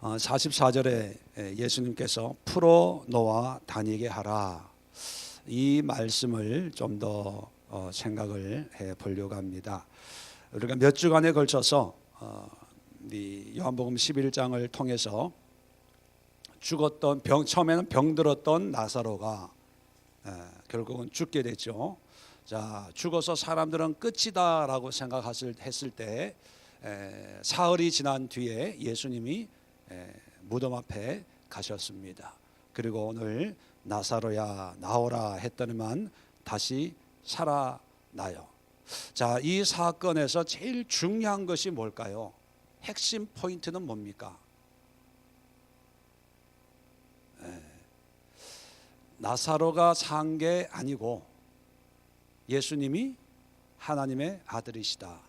44절에 예수님께서 풀어 놓아 다니게 하라, 이 말씀을 좀 더 생각을 해 보려고 합니다. 우리가 몇 주간에 걸쳐서 요한복음 11장을 통해서 죽었던 처음에는 병들었던 나사로가 결국은 죽게 됐죠. 자, 죽어서 사람들은 끝이다라고 생각했을 때 사흘이 지난 뒤에 예수님이 무덤 앞에 가셨습니다. 그리고 오늘 나사로야 나오라 했더니만 다시 살아나요. 자, 이 사건에서 제일 중요한 것이 뭘까요? 핵심 포인트는 뭡니까? 나사로가 산 게 아니고 예수님이 하나님의 아들이시다.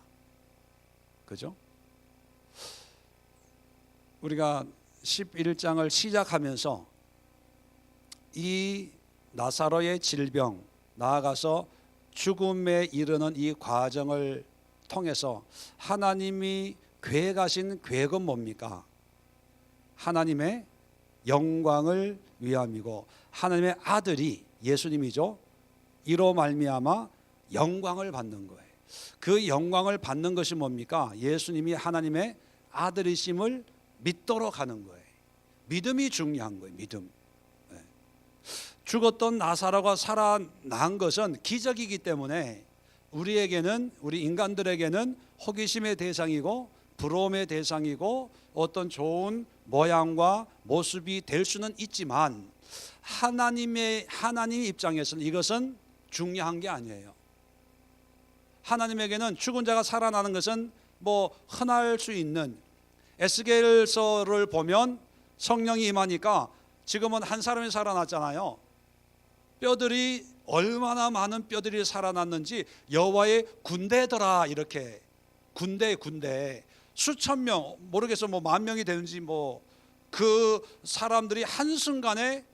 그죠? 우리가 11장을 시작하면서 이 나사로의 질병, 나아가서 죽음에 이르는 이 과정을 통해서 하나님이 계획하신 계획은 뭡니까? 하나님의 영광을 위함이고, 하나님의 아들이 예수님이죠. 이로 말미암아 영광을 받는 거예요. 그 영광을 받는 것이 뭡니까? 예수님이 하나님의 아들이심을 믿도록 하는 거예요. 믿음이 중요한 거예요. 믿음. 죽었던 나사로가 살아난 것은 기적이기 때문에 우리에게는, 우리 인간들에게는 호기심의 대상이고 부러움의 대상이고 어떤 좋은 모양과 모습이 될 수는 있지만 하나님 입장에서는 이것은 중요한 게 아니에요. 하나님에게는 죽은 자가 살아나는 것은 뭐 흔할 수 있는, 에스겔서를 보면 성령이 임하니까 지금은 한 사람이 살아났잖아요. 뼈들이 얼마나 많은 뼈들이 살아났는지 여호와의 군대더라, 이렇게 군대 수천 명, 모르겠어 뭐 만 명이 되는지, 뭐 그 사람들이 한순간에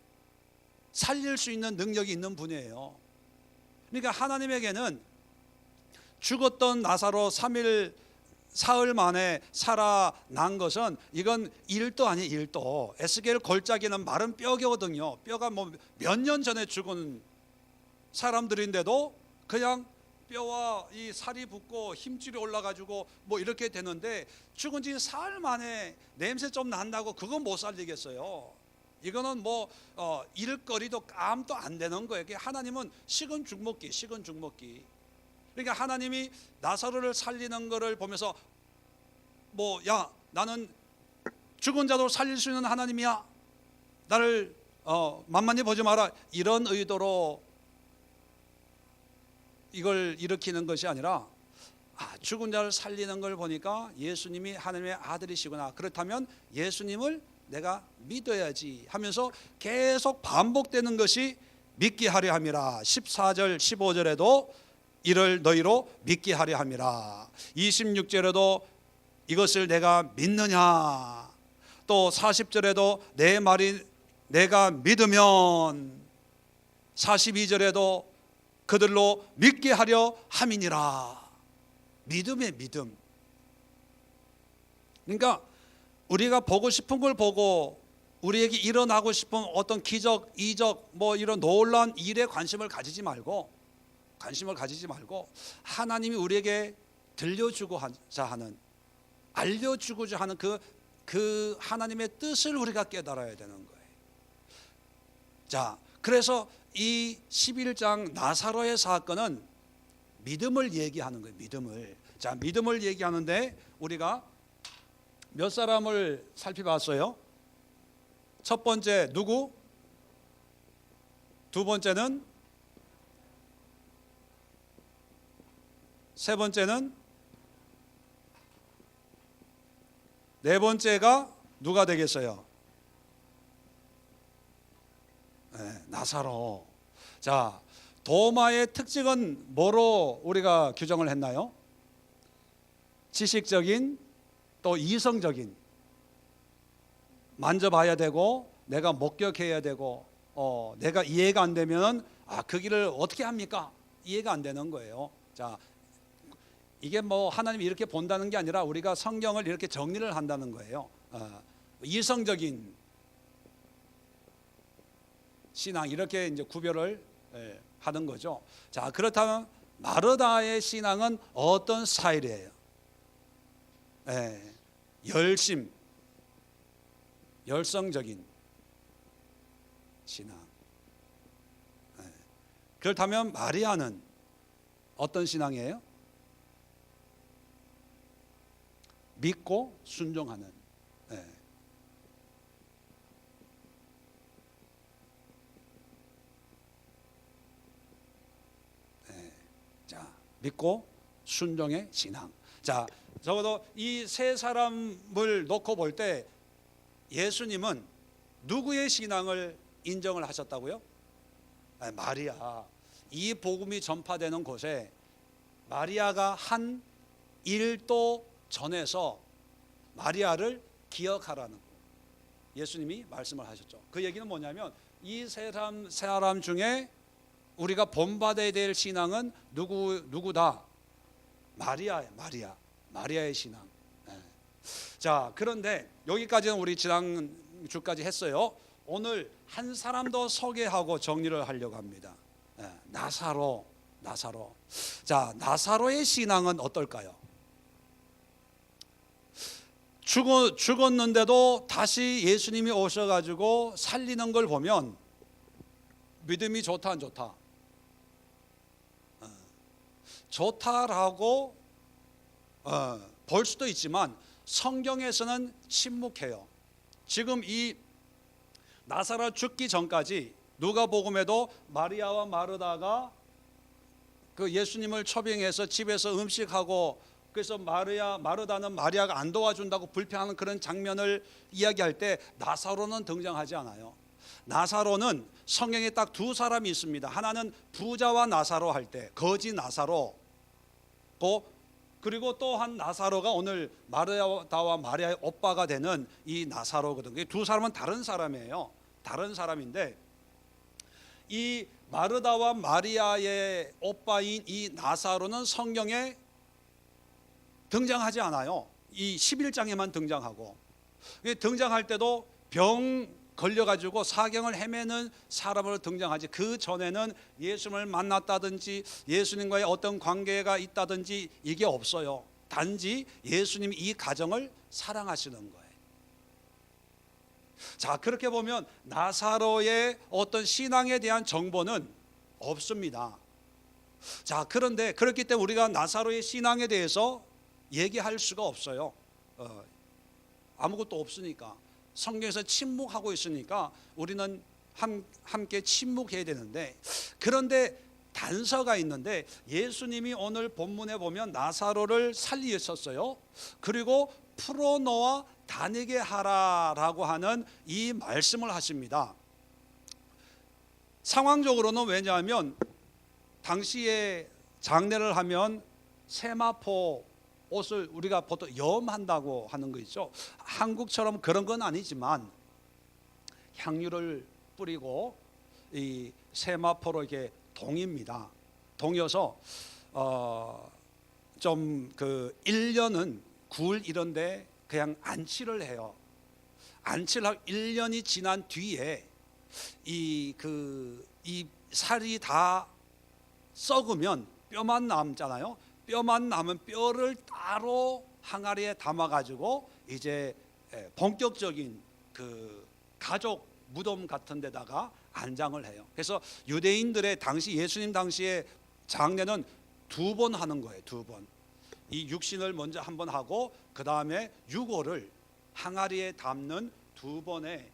살릴 수 있는 능력이 있는 분이에요. 그러니까 하나님에게는 죽었던 나사로 3일 사흘 만에 살아난 것은 이건 일도 아니 일도. 에스겔 골짜기는 마른 뼈거든요. 뼈가 뭐 몇 년 전에 죽은 사람들인데도 그냥 뼈와 이 살이 붙고 힘줄이 올라가지고 뭐 이렇게 되는데, 죽은 지 사흘 만에 냄새 좀 난다고 그건 못 살리겠어요. 이거는 뭐 일거리도 깜도 안 되는 거예요. 하나님은 식은 죽 먹기. 그러니까 하나님이 나사로를 살리는 것을 보면서 뭐, 야, 나는 죽은 자도 살릴 수 있는 하나님이야, 나를 만만히 보지 마라, 이런 의도로 이걸 일으키는 것이 아니라, 죽은 자를 살리는 걸 보니까 예수님이 하나님의 아들이시구나, 그렇다면 예수님을 내가 믿어야지 하면서 계속 반복되는 것이 믿게 하려 함이라. 14절 15절에도 이를 너희로 믿게 하려 함이라. 26절에도 이것을 내가 믿느냐. 또 40절에도 내 말이 내가 믿으면, 42절에도 그들로 믿게 하려 함이니라. 믿음의 믿음. 그러니까 우리가 보고 싶은 걸 보고 우리에게 일어나고 싶은 어떤 기적, 이적, 뭐 이런 놀라운 일에 관심을 가지지 말고 하나님이 우리에게 들려주고자 하는, 알려주고자 하는 그 하나님의 뜻을 우리가 깨달아야 되는 거예요. 자, 그래서 이 11장 나사로의 사건은 믿음을 얘기하는 거예요. 믿음을 얘기하는데 우리가 몇 사람을 살펴봤어요? 첫 번째 누구? 두 번째는? 세 번째는? 네 번째가 누가 되겠어요? 나사로. 자, 도마의 특징은 뭐로 우리가 규정을 했나요? 지식적인, 또 이성적인, 만져봐야 되고 내가 목격해야 되고, 내가 이해가 안 되면 그 길을 어떻게 합니까? 이해가 안 되는 거예요. 자, 이게 뭐 하나님이 이렇게 본다는 게 아니라 우리가 성경을 이렇게 정리를 한다는 거예요. 이성적인 신앙, 이렇게 이제 구별을 하는 거죠. 자, 그렇다면 마르다의 신앙은 어떤 스타일이에요? 열성적인 신앙. 그렇다면 마리아는 어떤 신앙이에요? 믿고 순종하는. 자, 믿고 순종의 신앙. 자, 적어도 이 세 사람을 놓고 볼 때 예수님은 누구의 신앙을 인정을 하셨다고요? 마리아. 이 복음이 전파되는 곳에 마리아가 한 일도 전에서 마리아를 기억하라는 거, 예수님이 말씀을 하셨죠. 그 얘기는 뭐냐면 이 세 사람 중에 우리가 본받아야 될 신앙은 누구다? 마리아예요. 마리아의 신앙. 자, 그런데 여기까지는 우리 지난 주까지 했어요. 오늘 한 사람 더 소개하고 정리를 하려고 합니다. 나사로. 자, 나사로의 신앙은 어떨까요? 죽었는데도 다시 예수님이 오셔가지고 살리는 걸 보면 믿음이 좋다 안 좋다? 좋다라고 볼 수도 있지만 성경에서는 침묵해요. 지금 이 나사로 죽기 전까지 누가복음에도 마리아와 마르다가 그 예수님을 초빙해서 집에서 음식하고, 그래서 마르다는 마리아가 안 도와준다고 불평하는 그런 장면을 이야기할 때 나사로는 등장하지 않아요. 나사로는 성경에 딱 두 사람이 있습니다. 하나는 부자와 나사로 할 때 거지 나사로, 그리고 또 한 나사로가 오늘 마르다와 마리아의 오빠가 되는 이 나사로거든요. 두 사람은 다른 사람이에요. 다른 사람인데 이 마르다와 마리아의 오빠인 이 나사로는 성경에 등장하지 않아요. 이 11장에만 등장하고, 등장할 때도 병 걸려가지고 사경을 헤매는 사람으로 등장하지, 그 전에는 예수님을 만났다든지 예수님과의 어떤 관계가 있다든지 이게 없어요. 단지 예수님이 이 가정을 사랑하시는 거예요. 자, 그렇게 보면 나사로의 어떤 신앙에 대한 정보는 없습니다. 자, 그런데 그렇기 때문에 우리가 나사로의 신앙에 대해서 얘기할 수가 없어요. 아무것도 없으니까, 성경에서 침묵하고 있으니까 우리는 함께 침묵해야 되는데, 그런데 단서가 있는데 예수님이 오늘 본문에 보면 나사로를 살리셨어요. 그리고 풀어놓아 다니게 하라라고 하는 이 말씀을 하십니다. 상황적으로는 왜냐하면 당시에 장례를 하면 세마포 옷을 우리가 보통 염한다고 하는 거 있죠. 한국처럼 그런 건 아니지만 향유를 뿌리고 이 세마포로 이렇게 동입니다. 동여서 좀 그 1년은 굴 이런데 그냥 안치를 해요. 안치를 하고 1년이 지난 뒤에 이 살이 다 썩으면 뼈만 남잖아요. 뼈만 남은 뼈를 따로 항아리에 담아가지고 이제 본격적인 그 가족 무덤 같은 데다가 안장을 해요. 그래서 유대인들의 당시, 예수님 당시에 장례는 2번 하는 거예요. 2번. 이 육신을 먼저 한 번 하고 그 다음에 유골을 항아리에 담는 2번의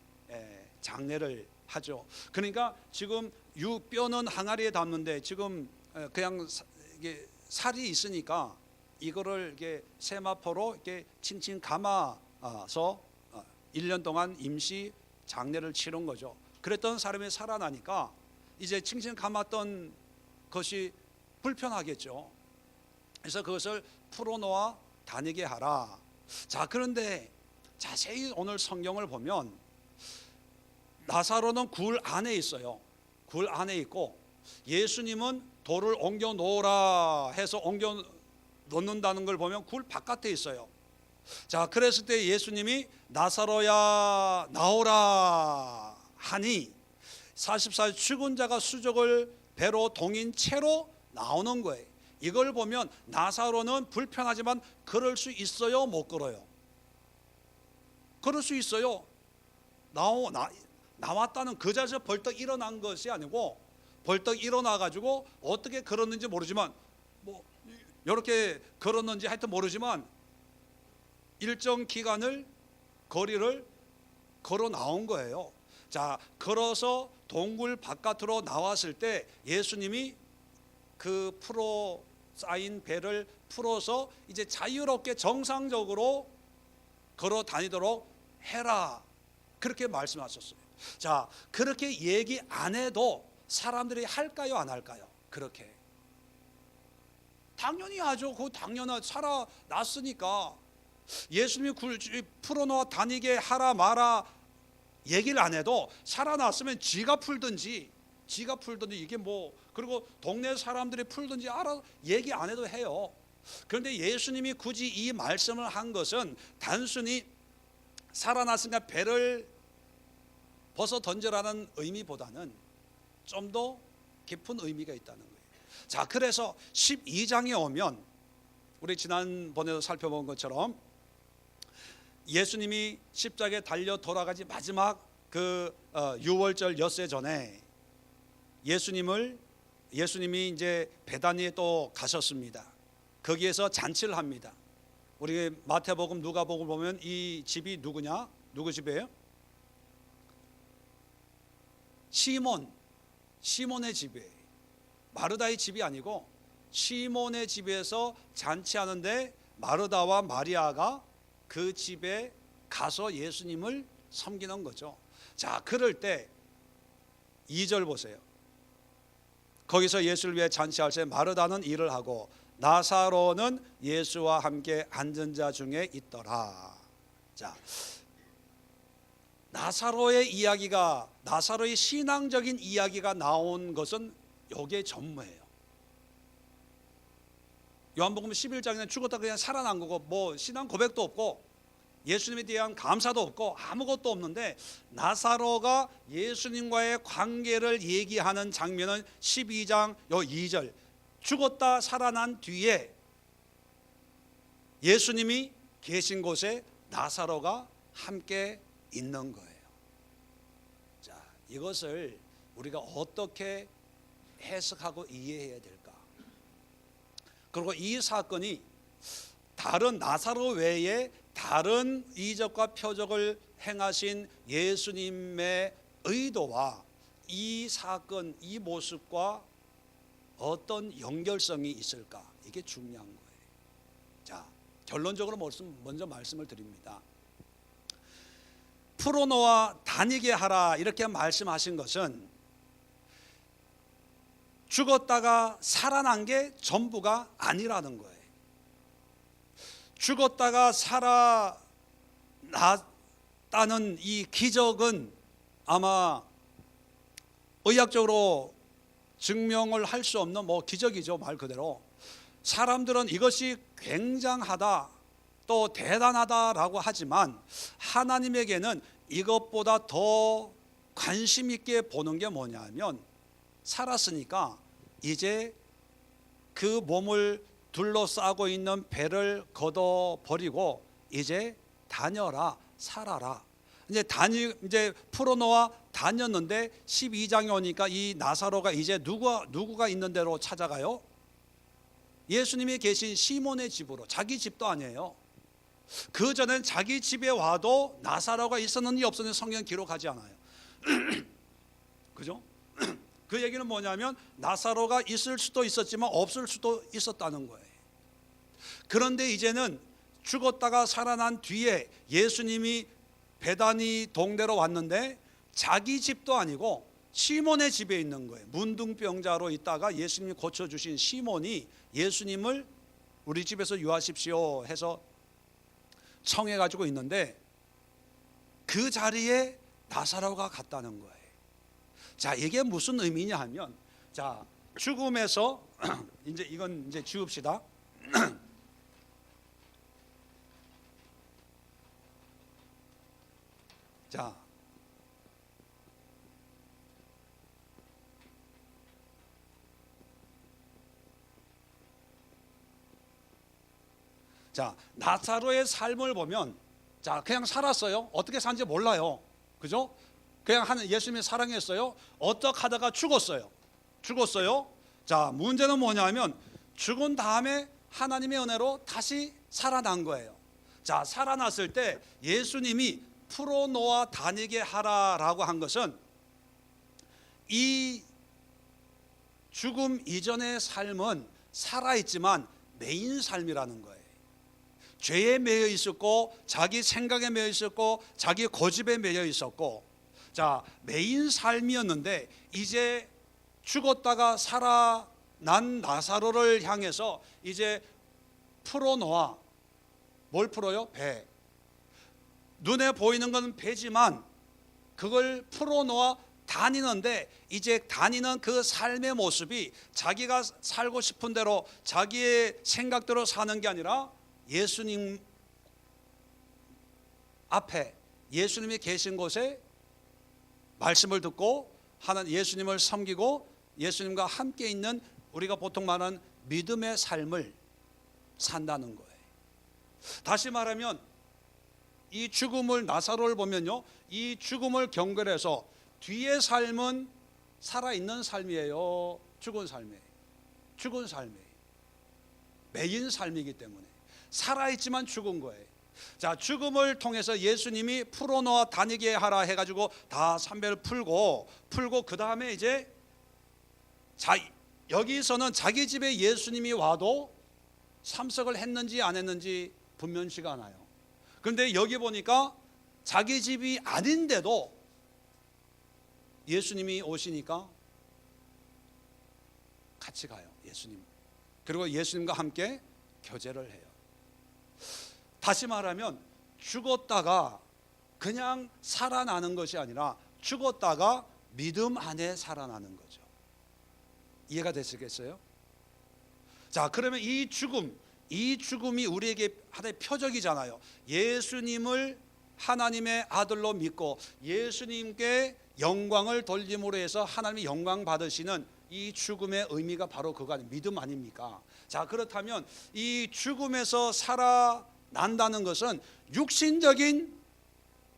장례를 하죠. 그러니까 지금 뼈는 항아리에 담는데 지금 그냥 이게 살이 있으니까 이거를 이렇게 세마포로 이렇게 칭칭 감아서 1년 동안 임시 장례를 치른 거죠. 그랬던 사람이 살아나니까 이제 칭칭 감았던 것이 불편하겠죠. 그래서 그것을 풀어놓아 다니게 하라. 자, 그런데 자세히 오늘 성경을 보면 나사로는 굴 안에 있어요. 굴 안에 있고 예수님은 돌을 옮겨 놓으라 해서 옮겨 놓는다는 걸 보면 굴 바깥에 있어요. 자, 그랬을 때 예수님이 나사로야 나오라 하니 44일 죽은 자가 수족을 배로 동인 채로 나오는 거예요. 이걸 보면 나사로는 불편하지만 걸을 수 있어요, 못 걸어요? 걸을 수 있어요. 나왔다는 그 자리에서 벌떡 일어난 것이 아니고 벌떡 일어나 가지고 어떻게 걸었는지 모르지만 뭐 이렇게 걸었는지 하여튼 모르지만 일정 기간을 거리를 걸어 나온 거예요. 자, 걸어서 동굴 바깥으로 나왔을 때 예수님이 그 풀어 쌓인 배를 풀어서 이제 자유롭게 정상적으로 걸어 다니도록 해라, 그렇게 말씀하셨어요. 자, 그렇게 얘기 안 해도 사람들이 할까요, 안 할까요? 그렇게 당연히 하죠. 그거 당연한, 살아났으니까. 예수님이 풀어놓아 다니게 하라 마라 얘기를 안 해도 살아났으면 지가 풀든지 이게 뭐, 그리고 동네 사람들이 풀든지 알아, 얘기 안 해도 해요. 그런데 예수님이 굳이 이 말씀을 한 것은 단순히 살아났으니까 배를 벗어 던져라는 의미보다는 좀 더 깊은 의미가 있다는 거예요. 자, 그래서 12장에 오면 우리 지난번에도 살펴본 것처럼 예수님이 십자가에 달려 돌아가지 마지막 그 유월절 엿새 전에 예수님이 이제 베다니에 또 가셨습니다. 거기에서 잔치를 합니다. 우리 마태복음, 누가복음 보면 이 집이 누구냐? 누구 집이에요? 시몬의 집이에요. 마르다의 집이 아니고 시몬의 집에서 잔치하는데 마르다와 마리아가 그 집에 가서 예수님을 섬기는 거죠. 자, 그럴 때 2절 보세요. 거기서 예수를 위해 잔치할 때 마르다는 일을 하고 나사로는 예수와 함께 앉은 자 중에 있더라. 자, 나사로의 신앙적인 이야기가 나온 것은 여기에 전무해요. 요한복음 11장에는 죽었다 그냥 살아난 거고 뭐 신앙 고백도 없고 예수님에 대한 감사도 없고 아무것도 없는데, 나사로가 예수님과의 관계를 얘기하는 장면은 12장 요 2절, 죽었다 살아난 뒤에 예수님이 계신 곳에 나사로가 함께 있는 거예요. 자, 이것을 우리가 어떻게 해석하고 이해해야 될까? 그리고 이 사건이 다른 나사로 외에 다른 이적과 표적을 행하신 예수님의 의도와 이 사건, 이 모습과 어떤 연결성이 있을까? 이게 중요한 거예요. 자, 결론적으로 먼저 말씀을 드립니다. 풀어놓아 다니게 하라 이렇게 말씀하신 것은 죽었다가 살아난 게 전부가 아니라는 거예요. 죽었다가 살아났다는 이 기적은 아마 의학적으로 증명을 할 수 없는 뭐 기적이죠, 말 그대로. 사람들은 이것이 굉장하다 또 대단하다라고 하지만 하나님에게는 이것보다 더 관심 있게 보는 게 뭐냐면, 살았으니까 이제 그 몸을 둘러싸고 있는 배를 걷어버리고 이제 다녀라, 살아라. 이제 풀어놓아 다녔는데 12장에 오니까 이 나사로가 이제 누구가 있는 데로 찾아가요? 예수님이 계신 시몬의 집으로. 자기 집도 아니에요. 그 전엔 자기 집에 와도 나사로가 있었는지 없었는지 성경 기록하지 않아요. 그죠? 그 얘기는 뭐냐면 나사로가 있을 수도 있었지만 없을 수도 있었다는 거예요. 그런데 이제는 죽었다가 살아난 뒤에 예수님이 베다니 동네로 왔는데 자기 집도 아니고 시몬의 집에 있는 거예요. 문둥병자로 있다가 예수님이 고쳐주신 시몬이 예수님을 우리 집에서 유하십시오 해서 청해가지고 있는데 그 자리에 나사로가 갔다는 거예요. 자, 이게 무슨 의미냐 하면, 자, 죽음에서 이제 이건 이제 지웁시다. 자, 나사로의 삶을 보면 그냥 살았어요. 어떻게 산지 몰라요. 그죠? 그냥 예수님이 사랑했어요. 어떻게 하다가 죽었어요. 자, 문제는 뭐냐면 죽은 다음에 하나님의 은혜로 다시 살아난 거예요. 자, 살아났을 때 예수님이 풀어놓아 다니게 하라라고 한 것은 이 죽음 이전의 삶은 살아있지만 매인 삶이라는 거예요. 죄에 매여 있었고, 자기 생각에 매여 있었고, 자기 고집에 매여 있었고, 자, 매인 삶이었는데 이제 죽었다가 살아난 나사로를 향해서 이제 풀어놓아. 뭘 풀어요? 배. 눈에 보이는 건 배지만 그걸 풀어놓아 다니는데 이제 다니는 그 삶의 모습이 자기가 살고 싶은 대로 자기의 생각대로 사는 게 아니라 예수님 앞에, 예수님이 계신 곳에 말씀을 듣고 예수님을 섬기고 예수님과 함께 있는, 우리가 보통 말하는 믿음의 삶을 산다는 거예요. 다시 말하면 이 죽음을, 나사로를 보면요, 이 죽음을 경계해서 뒤의 삶은 살아있는 삶이에요, 죽은 삶이에요. 매인 삶이기 때문에 살아있지만 죽은 거예요. 자, 죽음을 통해서 예수님이 풀어놓아 다니게 하라 해가지고 다 삼배를 풀고 그 다음에 이제 여기서는 자기 집에 예수님이 와도 참석을 했는지 안 했는지 분명치가 않아요. 그런데 여기 보니까 자기 집이 아닌데도 예수님이 오시니까 같이 가요, 예수님. 그리고 예수님과 함께 교제를 해요. 다시 말하면 죽었다가 그냥 살아나는 것이 아니라 죽었다가 믿음 안에 살아나는 거죠. 이해가 되시겠어요? 자, 그러면 이 죽음이 우리에게 하나의 표적이잖아요. 예수님을 하나님의 아들로 믿고 예수님께 영광을 돌림으로 해서 하나님의 영광 받으시는 이 죽음의 의미가 바로 그거 아닙니까? 믿음 아닙니까? 자, 그렇다면 이 죽음에서 살아난다는 것은 육신적인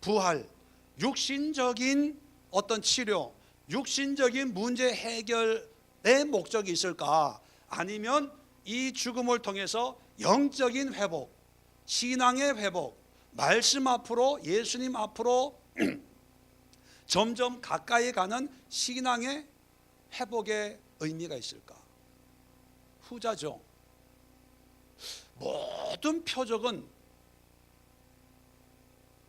부활, 육신적인 어떤 치료, 육신적인 문제 해결의 목적이 있을까? 아니면 이 죽음을 통해서 영적인 회복, 신앙의 회복, 말씀 앞으로, 예수님 앞으로 점점 가까이 가는 신앙의 회복의 의미가 있을까? 후자죠. 모든 표적은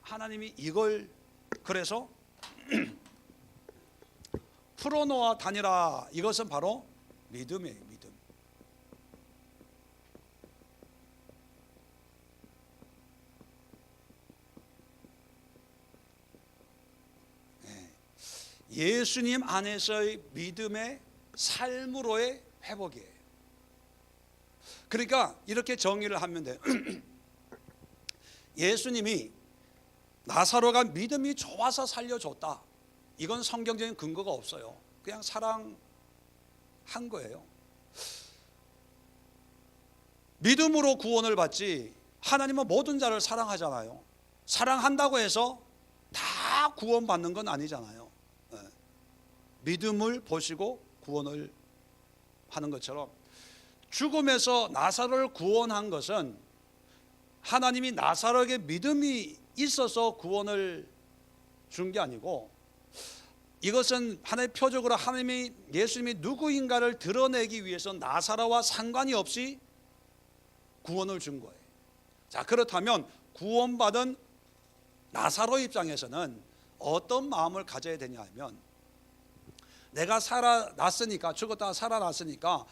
하나님이 이걸 그래서 풀어놓아 다니라, 이것은 바로 믿음이에요. 믿음. 예수님 안에서의 믿음의 삶으로의 회복이에요. 그러니까 이렇게 정의를 하면 돼요. 예수님이 나사로가 믿음이 좋아서 살려줬다, 이건 성경적인 근거가 없어요. 그냥 사랑한 거예요. 믿음으로 구원을 받지, 하나님은 모든 자를 사랑하잖아요. 사랑한다고 해서 다 구원받는 건 아니잖아요. 믿음을 보시고 구원을 하는 것처럼 죽음에서 나사로를 구원한 것은 하나님이 나사로에게 믿음이 있어서 구원을 준 게 아니고, 이것은 하나의 표적으로 하나님이, 예수님이 누구인가를 드러내기 위해서 나사로와 상관이 없이 구원을 준 거예요. 자, 그렇다면 구원받은 나사로 입장에서는 어떤 마음을 가져야 되냐 하면, 내가 살아났으니까, 죽었다가 살아났으니까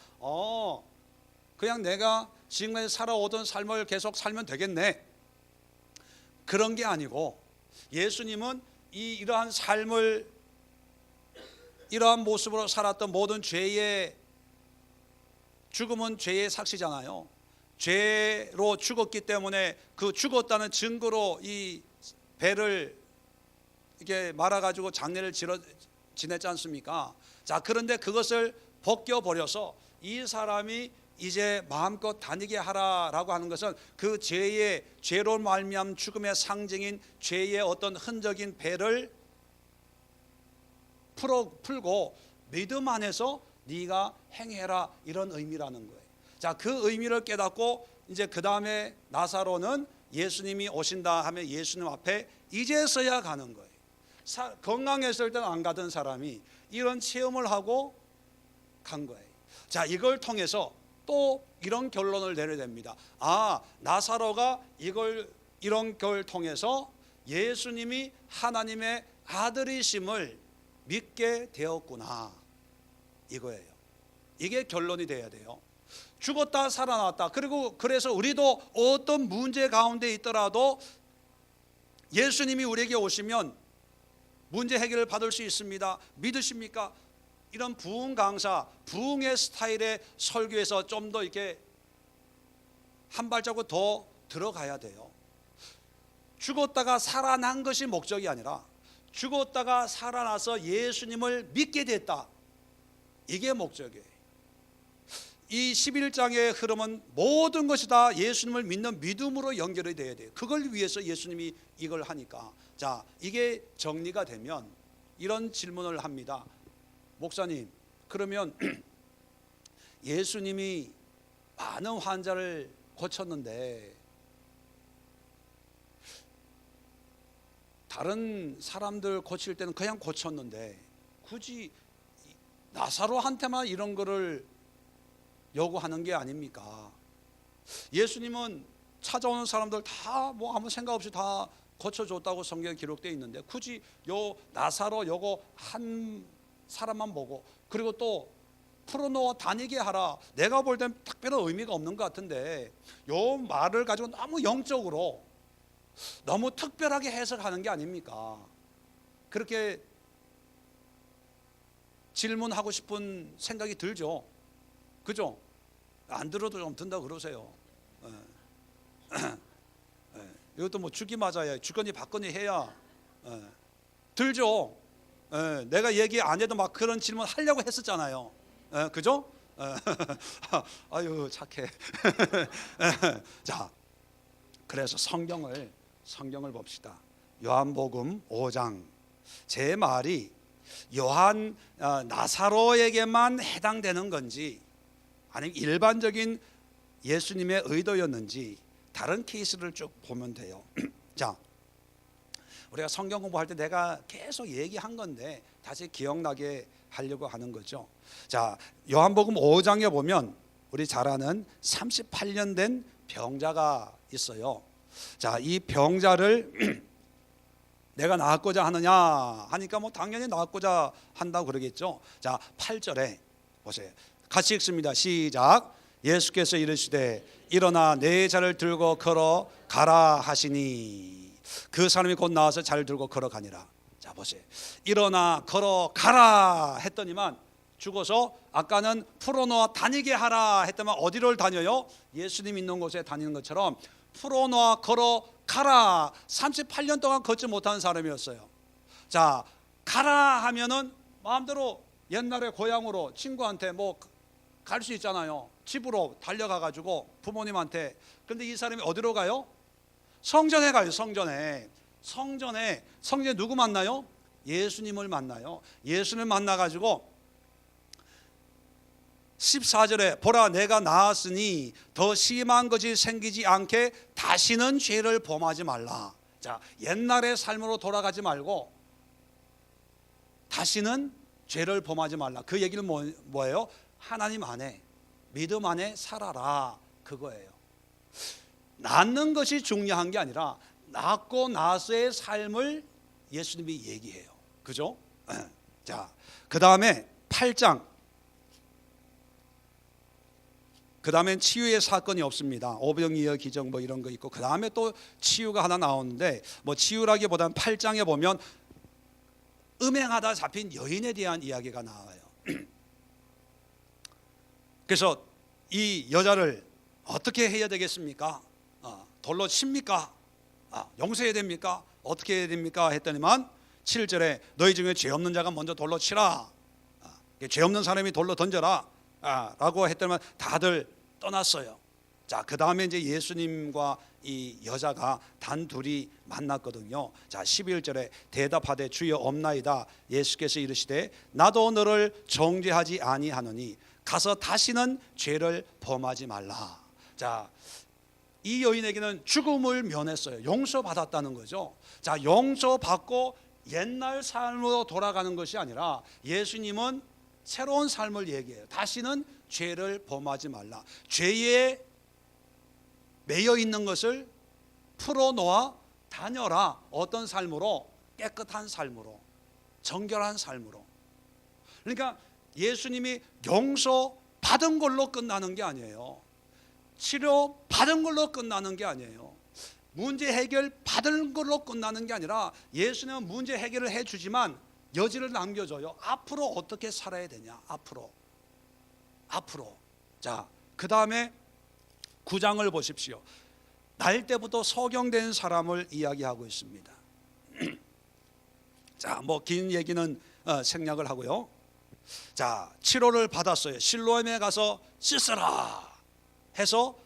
그냥 내가 지금까지 살아오던 삶을 계속 살면 되겠네, 그런 게 아니고, 예수님은 이러한 삶을, 이러한 모습으로 살았던 모든 죄의, 죽음은 죄의 삭시잖아요. 죄로 죽었기 때문에 그 죽었다는 증거로 이 배를 이렇게 말아가지고 장례를 지냈지 않습니까? 자, 그런데 그것을 벗겨버려서 이 사람이 이제 마음껏 다니게 하라라고 하는 것은 그 죄로 말미암은 죽음의 상징인 죄의 어떤 흔적인 배를 풀고 믿음 안에서 네가 행해라, 이런 의미라는 거예요. 자, 그 의미를 깨닫고 이제 그 다음에 나사로는 예수님이 오신다 하면 예수님 앞에 이제서야 가는 거예요. 건강했을 때는 안 가던 사람이 이런 체험을 하고 간 거예요. 자, 이걸 통해서 또 이런 결론을 내려야 됩니다. 아, 나사로가 이런 걸 통해서 예수님이 하나님의 아들이심을 믿게 되었구나, 이거예요. 이게 결론이 돼야 돼요. 죽었다 살아났다. 그리고 그래서 우리도 어떤 문제 가운데 있더라도 예수님이 우리에게 오시면 문제 해결을 받을 수 있습니다. 믿으십니까? 이런 부흥 강사, 부흥의 스타일의 설교에서 좀 더 이렇게 한 발자국 더 들어가야 돼요. 죽었다가 살아난 것이 목적이 아니라 죽었다가 살아나서 예수님을 믿게 됐다, 이게 목적이에요. 이 11장의 흐름은 모든 것이 다 예수님을 믿는 믿음으로 연결이 돼야 돼요. 그걸 위해서 예수님이 이걸 하니까. 자, 이게 정리가 되면 이런 질문을 합니다. 목사님, 그러면 예수님이 많은 환자를 고쳤는데 다른 사람들 고칠 때는 그냥 고쳤는데 굳이 나사로한테만 이런 거를 요구하는 게 아닙니까? 예수님은 찾아오는 사람들 다 뭐 아무 생각 없이 다 고쳐줬다고 성경에 기록되어 있는데 굳이 요 나사로 요거 한 사람만 보고, 그리고 또 풀어놓아 다니게 하라, 내가 볼 땐 특별한 의미가 없는 것 같은데 요 말을 가지고 너무 영적으로 너무 특별하게 해석하는 게 아닙니까? 그렇게 질문하고 싶은 생각이 들죠. 그죠? 안 들어도 좀 든다 그러세요. 이것도 뭐 죽기 맞아야, 죽거니 받거니 해야 들죠. 내가 얘기 안 해도 막 그런 질문 하려고 했었잖아요. 그죠? 아유 착해. 자, 그래서 성경을 봅시다. 요한복음 5장, 제 말이 나사로에게만 해당되는 건지 아니면 일반적인 예수님의 의도였는지 다른 케이스를 쭉 보면 돼요. 자, 우리가 성경 공부할 때 내가 계속 얘기한 건데 다시 기억나게 하려고 하는 거죠. 자, 요한복음 5장에 보면 우리 잘 아는 38년 된 병자가 있어요. 자, 이 병자를 내가 나았고자 하느냐 하니까 뭐 당연히 나았고자 한다고 그러겠죠. 자, 8절에 보세요. 같이 읽습니다. 시작. 예수께서 이르시되 일어나 내 자를 들고 걸어가라 하시니 그 사람이 곧 나와서 자를 들고 걸어가니라. 자, 보세요. 일어나 걸어가라 했더니만 죽어서 아까는 풀어놓아 다니게 하라 했더만 어디를 다녀요? 예수님 있는 곳에 다니는 것처럼 풀어놓아 걸어가라. 38년 동안 걷지 못한 사람이었어요. 자, 가라 하면은 마음대로 옛날에 고향으로 친구한테 뭐 갈 수 있잖아요. 집으로 달려가 가지고 부모님한테. 근데 이 사람이 어디로 가요? 성전에 가요. 성전에 누구 만나요? 예수님을 만나요. 예수님을 만나 가지고 14절에 보라 내가 나았으니 더 심한 것이 생기지 않게 다시는 죄를 범하지 말라. 자, 옛날의 삶으로 돌아가지 말고 다시는 죄를 범하지 말라. 그 얘기는 뭐예요? 하나님 안에, 믿음 안에 살아라, 그거예요. 낫는 것이 중요한 게 아니라 낫고 나서의 삶을 예수님이 얘기해요. 그죠? 자, 그 다음에 8장. 그 다음엔 치유의 사건이 없습니다. 오병이어 기적 뭐 이런 거 있고, 그 다음에 또 치유가 하나 나오는데 뭐 치유라기보다는 8장에 보면 음행하다 잡힌 여인에 대한 이야기가 나와요. 그래서 이 여자를 어떻게 해야 되겠습니까? 돌로 칩니까? 용서해야 됩니까? 어떻게 해야 됩니까? 했더니만 7절에 너희 중에 죄 없는 자가 먼저 돌로 치라. 죄 없는 사람이 돌로 던져라 라고 했더니 다들 떠났어요. 자, 그 다음에 이제 예수님과 이 여자가 단둘이 만났거든요. 자, 11절에 대답하되 주여 없나이다. 예수께서 이르시되 나도 너를 정죄하지 아니하노니 가서 다시는 죄를 범하지 말라. 자, 이 여인에게는 죽음을 면했어요. 용서받았다는 거죠. 자, 용서받고 옛날 삶으로 돌아가는 것이 아니라 예수님은 새로운 삶을 얘기해요. 다시는 죄를 범하지 말라. 죄에 매여 있는 것을 풀어놓아 다녀라. 어떤 삶으로? 깨끗한 삶으로, 정결한 삶으로. 그러니까 예수님이 용서 받은 걸로 끝나는 게 아니에요. 치료 받은 걸로 끝나는 게 아니에요. 문제 해결 받은 걸로 끝나는 게 아니라 예수님은 문제 해결을 해주지만 여지를 남겨줘요. 앞으로 어떻게 살아야 되냐. 앞으로. 자, 그 다음에 9장을 보십시오. 날 때부터 소경된 사람을 이야기하고 있습니다. 자, 뭐 긴 얘기는 생략을 하고요. 자, 치료를 받았어요. 실로암에 가서 씻으라 해서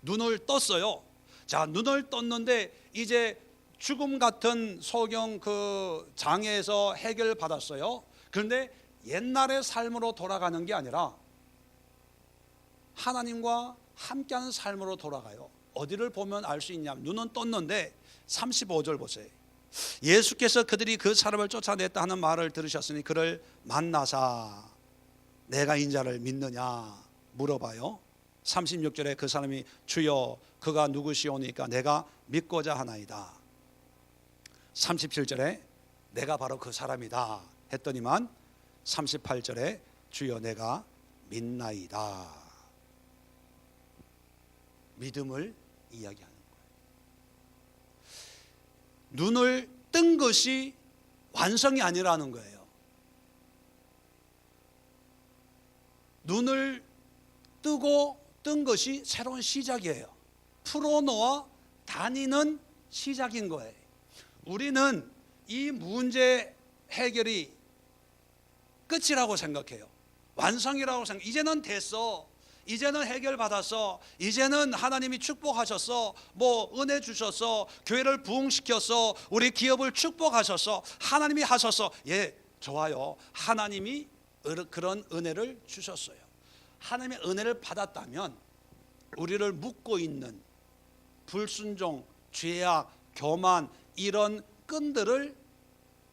눈을 떴어요. 자, 눈을 떴는데 이제 죽음 같은 소경 그 장애에서 해결 받았어요. 그런데 옛날의 삶으로 돌아가는 게 아니라 하나님과 함께하는 삶으로 돌아가요. 어디를 보면 알 수 있냐면 눈은 떴는데 35절 보세요. 예수께서 그들이 그 사람을 쫓아냈다 하는 말을 들으셨으니 그를 만나사 내가 인자를 믿느냐 물어봐요. 36절에 그 사람이 주여 그가 누구시오니까 내가 믿고자 하나이다. 37절에 내가 바로 그 사람이다 했더니만 38절에 주여 내가 믿나이다. 믿음을 이야기하는 거예요. 눈을 뜬 것이 완성이 아니라는 거예요. 눈을 뜨고 뜬 것이 새로운 시작이에요. 풀어놓아 다니는 시작인 거예요. 우리는 이 문제 해결이 끝이라고 생각해요. 완성이라고 생각. 이제는 됐어. 이제는 해결받았어. 이제는 하나님이 축복하셨어. 뭐 은혜 주셨어. 교회를 부흥시켰어. 우리 기업을 축복하셨어. 하나님이 하셨어. 예, 좋아요. 하나님이 그런 은혜를 주셨어요. 하나님의 은혜를 받았다면 우리를 묶고 있는 불순종, 죄악, 교만 이런 끈들을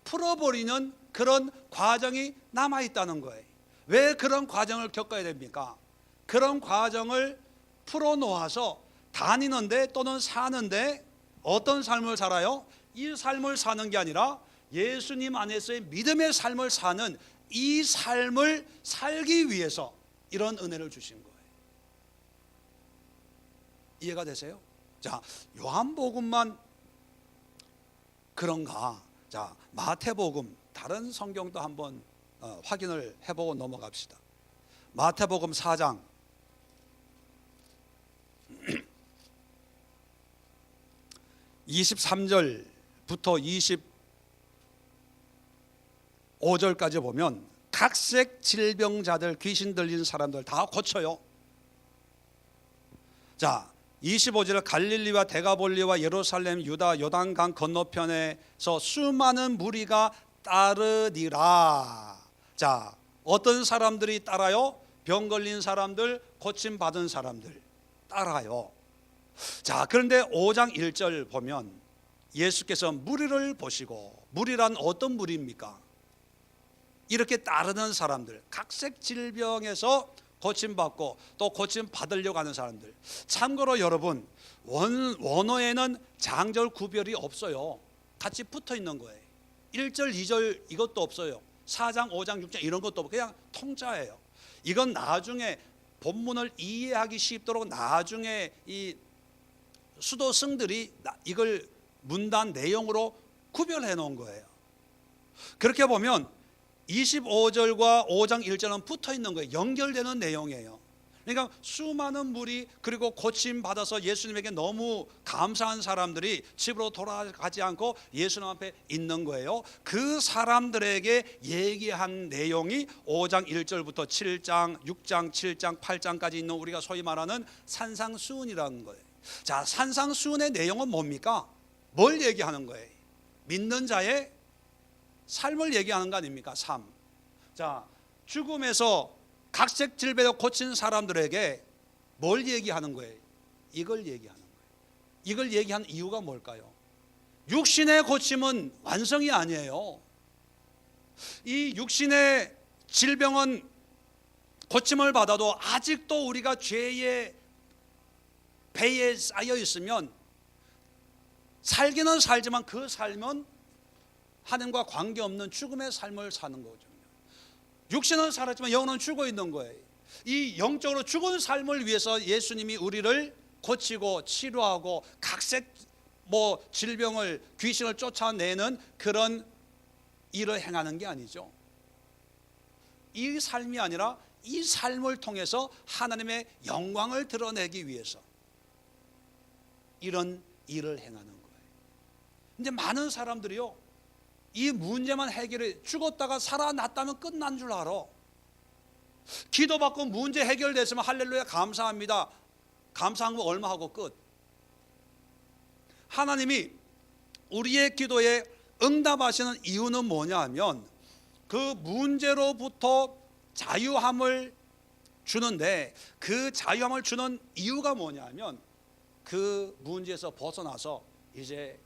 풀어버리는 그런 과정이 남아있다는 거예요. 왜 그런 과정을 겪어야 됩니까? 그런 과정을 풀어놓아서 다니는데 또는 사는데 어떤 삶을 살아요? 이 삶을 사는 게 아니라 예수님 안에서의 믿음의 삶을 사는 이 삶을 살기 위해서 이런 은혜를 주신 거예요. 이해가 되세요? 자, 요한복음만 그런가? 자, 마태복음 다른 성경도 한번 확인을 해보고 넘어갑시다. 마태복음 4장 23절부터 25절까지 보면 각색 질병자들, 귀신 들린 사람들 다 고쳐요. 자, 25절 갈릴리와 데가볼리와 예루살렘, 유다, 요단강 건너편에서 수많은 무리가 따르니라. 자, 어떤 사람들이 따라요? 병 걸린 사람들, 고침 받은 사람들 따라요. 자, 그런데 5장 1절 보면 예수께서 무리를 보시고, 무리란 어떤 무리입니까? 이렇게 따르는 사람들, 각색 질병에서 고침받고 또 고침 받으려고 하는 사람들. 참고로 여러분, 원어에는 장절 구별이 없어요. 같이 붙어 있는 거예요. 1절, 2절 이것도 없어요. 4장, 5장, 6장 이런 것도 없고 그냥 통짜예요. 이건 나중에 본문을 이해하기 쉽도록 나중에 이 수도승들이 이걸 문단 내용으로 구별해 놓은 거예요. 그렇게 보면 25절과 5장 1절은 붙어 있는 거예요. 연결되는 내용이에요. 그러니까 수많은 무리 그리고 고침 받아서 예수님에게 너무 감사한 사람들이 집으로 돌아가지 않고 예수님 앞에 있는 거예요. 그 사람들에게 얘기한 내용이 5장 1절부터 7장, 6장, 7장, 8장까지 있는 우리가 소위 말하는 산상수훈이라는 거예요. 자, 산상수훈의 내용은 뭡니까? 뭘 얘기하는 거예요? 믿는 자의 삶을 얘기하는 거 아닙니까? 삶. 자, 죽음에서 각색 질병을 고친 사람들에게 뭘 얘기하는 거예요? 이걸 얘기하는 거예요. 이걸 얘기한 이유가 뭘까요? 육신의 고침은 완성이 아니에요. 이 육신의 질병은 고침을 받아도 아직도 우리가 죄의 배에 쌓여 있으면 살기는 살지만 그 삶은 하나님과 관계없는 죽음의 삶을 사는 거죠. 육신은 살았지만 영혼은 죽어 있는 거예요. 이 영적으로 죽은 삶을 위해서 예수님이 우리를 고치고 치료하고 각색 질병을 귀신을 쫓아내는 그런 일을 행하는 게 아니죠. 이 삶이 아니라 이 삶을 통해서 하나님의 영광을 드러내기 위해서 이런 일을 행하는 거예요. 근데 많은 사람들이요, 이 문제만 해결해, 죽었다가 살아났다면 끝난 줄 알아. 기도받고 문제 해결됐으면 할렐루야 감사합니다. 감사한 거 얼마 하고 끝. 하나님이 우리의 기도에 응답하시는 이유는 뭐냐 하면 그 문제로부터 자유함을 주는데, 그 자유함을 주는 이유가 뭐냐 하면 그 문제에서 벗어나서 이제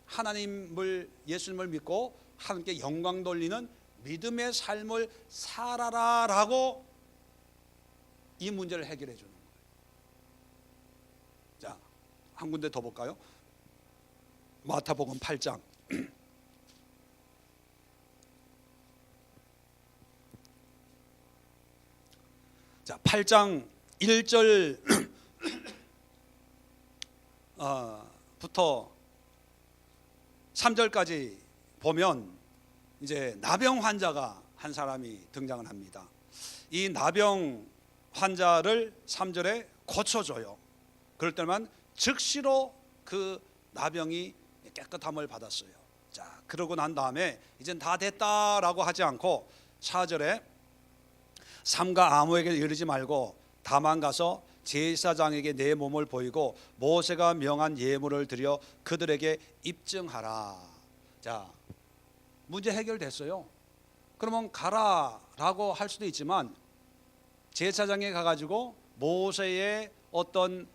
하나님을, 예수님을 믿고 하나님께 영광 돌리는 믿음의 삶을 살아라라고 이 문제를 해결해 주는 거예요. 자, 한 군데 더 볼까요? 마태복음 8장. 자, 8장 1절 부터 3절까지 보면 이제 나병 환자가 한 사람이 등장을 합니다. 이 나병 환자를 3절에 고쳐줘요. 그럴 때만 즉시로 그 나병이 깨끗함을 받았어요. 자, 그러고 난 다음에 이젠 다 됐다라고 하지 않고 4절에 삼가 아무에게 이르지 말고 다만 가서 제사장에게 내 몸을 보이고 모세가 명한 예물을 드려 그들에게 입증하라. 자, 문제 해결됐어요. 그러면 가라라고 할 수도 있지만 제사장에 가가지고 모세의 어떤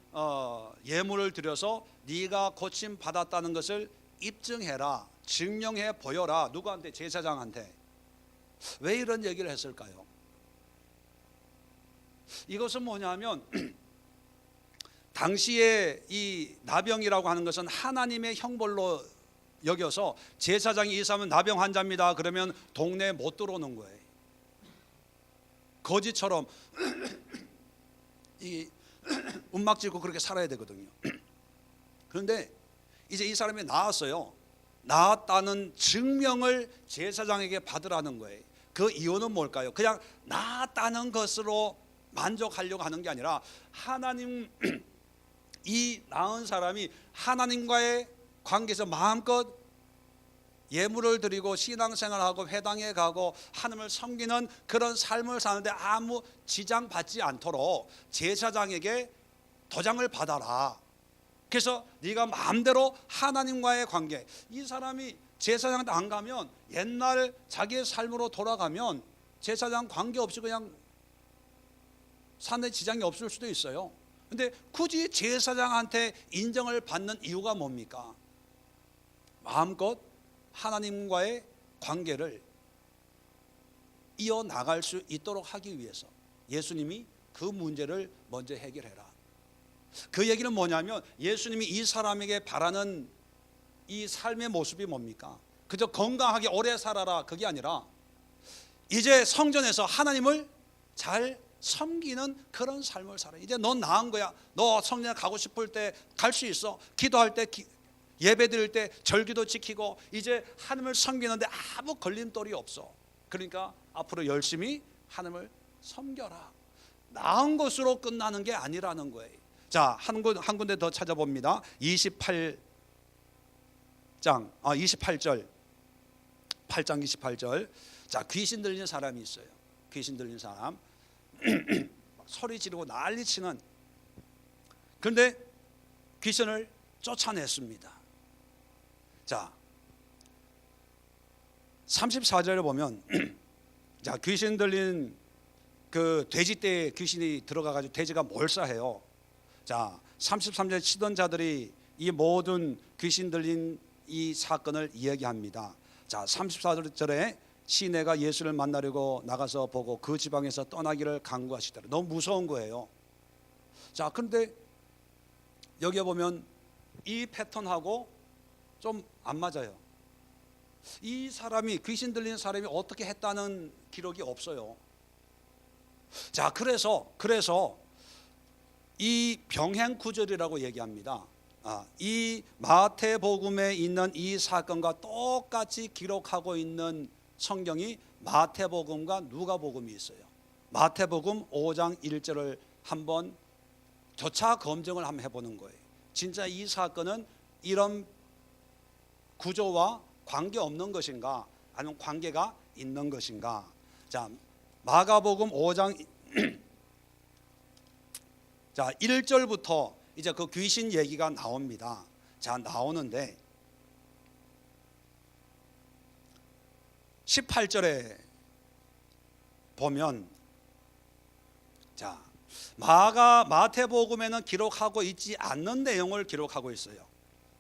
예물을 드려서 네가 고침 받았다는 것을 입증해라, 증명해 보여라. 누구한테? 제사장한테. 왜 이런 얘기를 했을까요? 이것은 뭐냐면 당시에 이 나병이라고 하는 것은 하나님의 형벌로 여겨서 제사장이 이 사람은 나병 환자입니다 그러면 동네에 못 들어오는 거예요. 거지처럼 이 움막 쥐고 그렇게 살아야 되거든요. 그런데 이제 이 사람이 나았어요. 나았다는 증명을 제사장에게 받으라는 거예요. 그 이유는 뭘까요? 그냥 나았다는 것으로 만족하려고 하는 게 아니라 하나님, 이 나은 사람이 하나님과의 관계에서 마음껏 예물을 드리고 신앙생활하고 회당에 가고 하나님을 섬기는 그런 삶을 사는데 아무 지장 받지 않도록 제사장에게 도장을 받아라. 그래서 네가 마음대로 하나님과의 관계, 이 사람이 제사장한테 안 가면 옛날 자기의 삶으로 돌아가면 제사장 관계없이 그냥 사는 지장이 없을 수도 있어요. 근데 굳이 제사장한테 인정을 받는 이유가 뭡니까? 마음껏 하나님과의 관계를 이어나갈 수 있도록 하기 위해서 예수님이 그 문제를 먼저 해결해라. 그 얘기는 뭐냐면 예수님이 이 사람에게 바라는 이 삶의 모습이 뭡니까? 그저 건강하게 오래 살아라 그게 아니라 이제 성전에서 하나님을 잘 섬기는 그런 삶을 살아. 이제 넌 나은 거야. 너 성전에 가고 싶을 때 갈 수 있어. 기도할 때 예배 드릴 때 절기도 지키고 이제 하나님을 섬기는데 아무 걸림돌이 없어. 그러니까 앞으로 열심히 하나님을 섬겨라. 나은 것으로 끝나는 게 아니라는 거예요. 자, 한 군데 더 찾아봅니다. 28장 28절 8장 28절. 자, 귀신 들린 사람이 있어요. 귀신 들린 사람 막 소리 지르고 난리치는. 그런데 귀신을 쫓아냈습니다. 자, 34절에 보면 자, 귀신 들린 그 돼지떼에 귀신이 들어가가지고 돼지가 몰사해요. 자, 33절 치던 자들이 이 모든 귀신 들린 이 사건을 이야기합니다. 자, 34절에 시내가 예수를 만나려고 나가서 보고 그 지방에서 떠나기를 간구하시더라. 너무 무서운 거예요. 자, 그런데 여기에 보면 이 패턴하고 좀 안 맞아요. 이 사람이, 귀신 들린 사람이 어떻게 했다는 기록이 없어요. 자, 그래서 이 병행구절이라고 얘기합니다. 이 마태복음에 있는 이 사건과 똑같이 기록하고 있는 성경이 마태복음과 누가복음이 있어요. 마태복음 5장 1절을 한번 교차 검증을 한번 해보는 거예요. 진짜 이 사건은 이런 구조와 관계없는 것인가, 아니면 관계가 있는 것인가. 자, 마가복음 5장 자, 1절부터 이제 그 귀신 얘기가 나옵니다. 자, 나오는데 18절에 보면, 자, 마태복음에는 기록하고 있지 않는 내용을 기록하고 있어요.